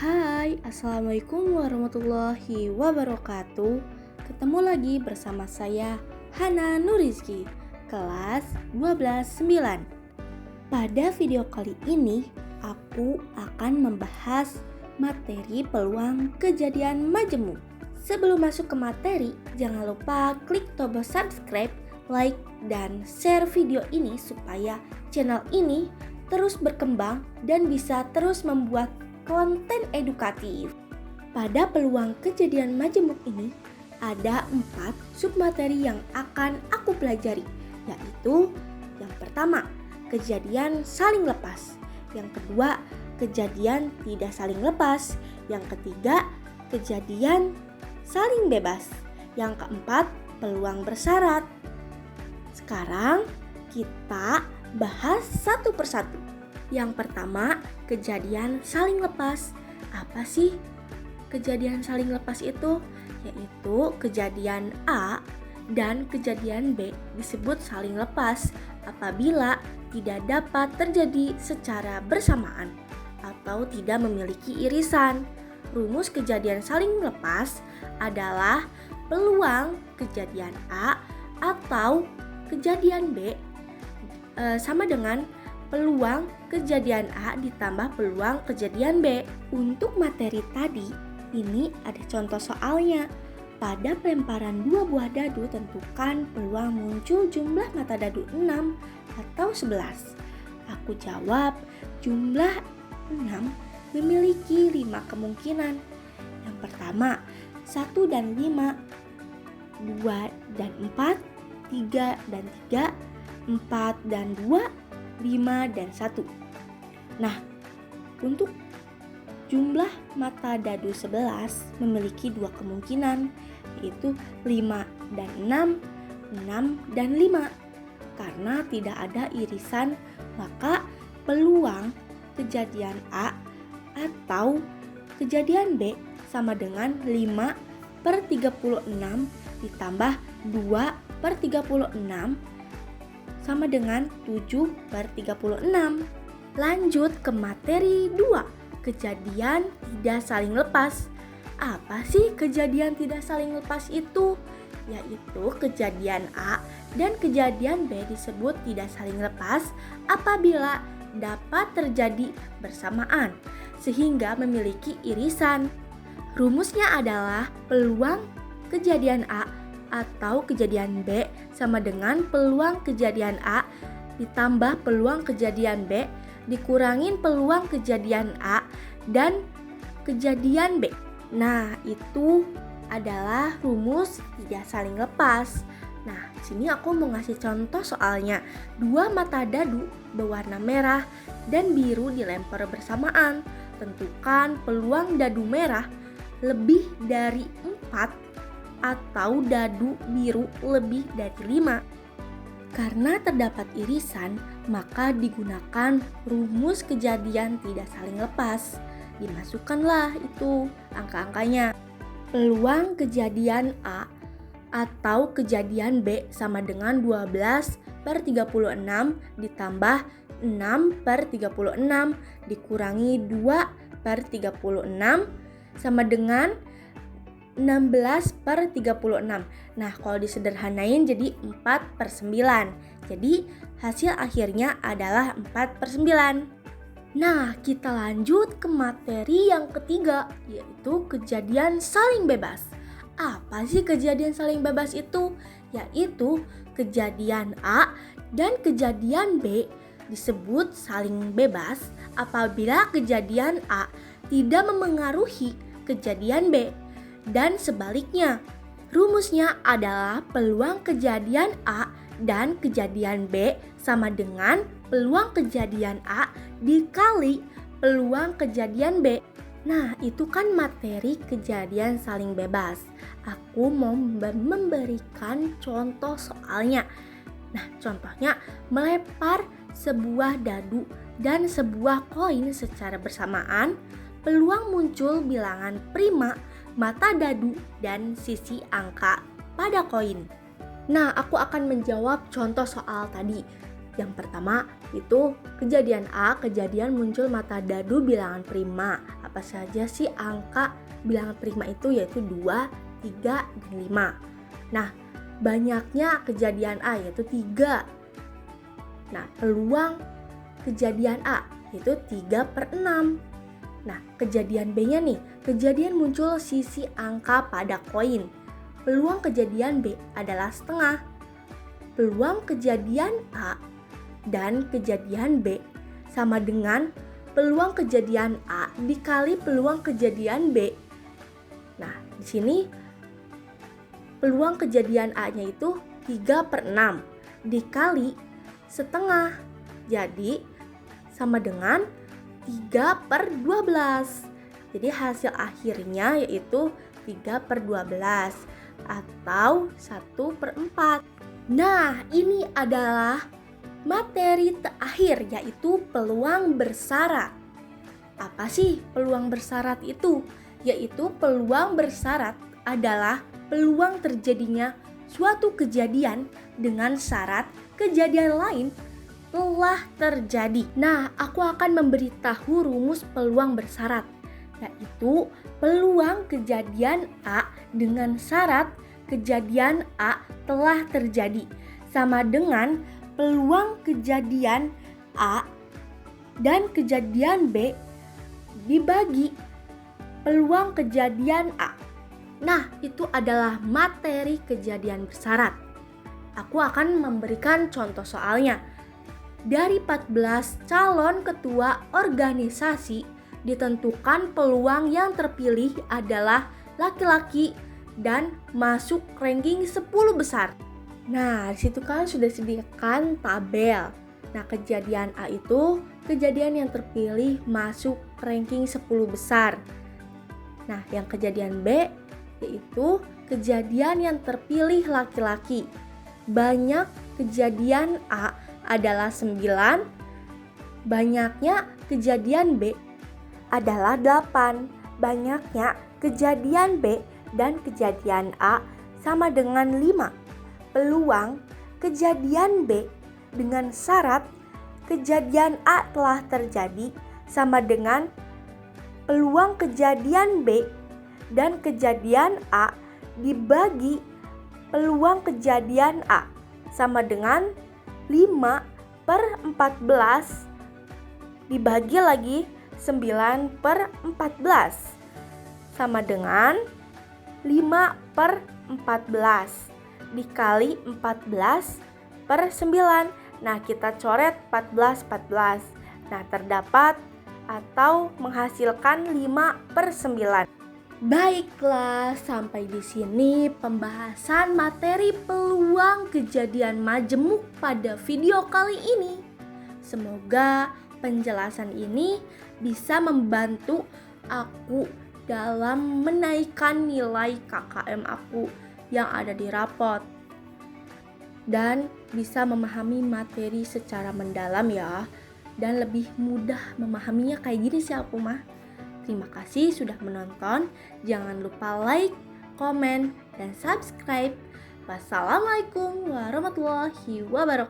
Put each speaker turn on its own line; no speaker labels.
Hai, Assalamualaikum warahmatullahi wabarakatuh. Ketemu lagi bersama saya, Hana Nurizki, kelas 12-9. Pada video kali ini, aku akan membahas materi peluang kejadian majemuk. Sebelum masuk ke materi, jangan lupa klik tombol subscribe, like, dan share video ini supaya channel ini terus berkembang dan bisa terus membuat konten edukatif. Pada peluang kejadian majemuk ini, ada 4 submateri yang akan aku pelajari, yaitu yang pertama, kejadian saling lepas. Yang kedua, kejadian tidak saling lepas. Yang ketiga, kejadian saling bebas. Yang keempat, peluang bersyarat. Sekarang kita bahas satu persatu. Yang pertama, kejadian saling lepas. Apa sih kejadian saling lepas itu? Yaitu kejadian A dan kejadian B disebut saling lepas apabila tidak dapat terjadi secara bersamaan atau tidak memiliki irisan. Rumus kejadian saling lepas adalah peluang kejadian A atau kejadian B sama dengan peluang kejadian A ditambah peluang kejadian B. Untuk materi tadi, ini ada contoh soalnya. Pada pelemparan 2 buah dadu, tentukan peluang muncul jumlah mata dadu 6 atau 11. Aku jawab, jumlah 6 memiliki 5 kemungkinan. Yang pertama, 1 dan 5, 2 dan 4, 3 dan 3, 4 dan 2, 5 dan 1. Nah, untuk jumlah mata dadu 11 memiliki 2 kemungkinan, yaitu 5 dan 6, 6 dan 5. Karena tidak ada irisan, maka peluang kejadian A atau kejadian B sama dengan 5 per 36 ditambah 2 per 36 sama dengan 7 per 36. Lanjut ke materi 2, kejadian tidak saling lepas. Apa sih kejadian tidak saling lepas itu? Yaitu kejadian A dan kejadian B disebut tidak saling lepas apabila dapat terjadi bersamaan sehingga memiliki irisan. Rumusnya adalah peluang kejadian A atau kejadian B sama dengan peluang kejadian A ditambah peluang kejadian B dikurangin peluang kejadian A dan kejadian B. Nah, itu adalah rumus tidak saling lepas. Nah, sini aku mau ngasih contoh soalnya. 2 mata dadu berwarna merah dan biru dilempar bersamaan. Tentukan peluang dadu merah lebih dari 4 atau dadu biru lebih dari 5. Karena terdapat irisan, maka digunakan rumus kejadian tidak saling lepas. Dimasukkanlah itu angka-angkanya. Peluang kejadian A atau kejadian B sama dengan 12 per 36 ditambah 6 per 36 dikurangi 2 per 36 sama dengan 16 per 36. Nah, kalau disederhanain jadi 4 per 9. Jadi hasil akhirnya adalah 4 per 9. Nah, kita lanjut ke materi yang ketiga, yaitu kejadian saling bebas. Apa sih kejadian saling bebas itu? Yaitu kejadian A dan kejadian B disebut saling bebas apabila kejadian A tidak memengaruhi kejadian B. Dan sebaliknya, rumusnya adalah peluang kejadian A dan kejadian B sama dengan peluang kejadian A dikali peluang kejadian B. Nah, itu kan materi kejadian saling bebas. Aku mau memberikan contoh soalnya. Nah, contohnya melempar sebuah dadu dan sebuah koin secara bersamaan, peluang muncul bilangan prima mata dadu dan sisi angka pada koin. Nah, aku akan menjawab contoh soal tadi. Yang pertama itu kejadian A, kejadian muncul mata dadu bilangan prima. Apa saja sih angka bilangan prima itu? Yaitu 2, 3, dan 5. Nah, banyaknya kejadian A yaitu 3. Nah, peluang kejadian A yaitu 3/6. Nah, kejadian B-nya nih, kejadian muncul sisi angka pada koin. Peluang kejadian B adalah setengah. Peluang kejadian A dan kejadian B sama dengan peluang kejadian A dikali peluang kejadian B. Nah, di sini peluang kejadian A-nya itu 3/6 dikali setengah. Jadi sama dengan 3/12. Jadi hasil akhirnya yaitu 3/12 atau 1/4. Nah, ini adalah materi terakhir yaitu peluang bersyarat. Apa sih peluang bersyarat itu? Yaitu peluang bersyarat adalah peluang terjadinya suatu kejadian dengan syarat kejadian lain telah terjadi. Nah, aku akan memberitahu rumus peluang bersyarat, yaitu peluang kejadian A dengan syarat kejadian A telah terjadi sama dengan peluang kejadian A dan kejadian B dibagi peluang kejadian A. Nah, itu adalah materi kejadian bersyarat. Aku akan memberikan contoh soalnya. Dari 14 calon ketua organisasi, ditentukan peluang yang terpilih adalah laki-laki dan masuk ranking 10 besar. Nah, disitu kan sudah disediakan tabel. Nah, kejadian A itu kejadian yang terpilih masuk ranking 10 besar. Nah, yang kejadian B yaitu kejadian yang terpilih laki-laki. Banyak kejadian A adalah 9, banyaknya kejadian B adalah 8. Banyaknya kejadian B dan kejadian A sama dengan 5. Peluang kejadian B dengan syarat kejadian A telah terjadi sama dengan peluang kejadian B dan kejadian A dibagi peluang kejadian A sama dengan 5/14 dibagi lagi 9/14 sama dengan 5/14 dikali 14/9. Nah, kita coret 14. Nah, terdapat atau menghasilkan 5/9. Baiklah, sampai di sini pembahasan materi peluang kejadian majemuk pada video kali ini. Semoga penjelasan ini bisa membantu aku dalam menaikkan nilai KKM aku yang ada di rapot dan bisa memahami materi secara mendalam ya, dan lebih mudah memahaminya kayak gini sih aku mah. Terima kasih sudah menonton. Jangan lupa like, komen, dan subscribe. Wassalamualaikum warahmatullahi wabarakatuh.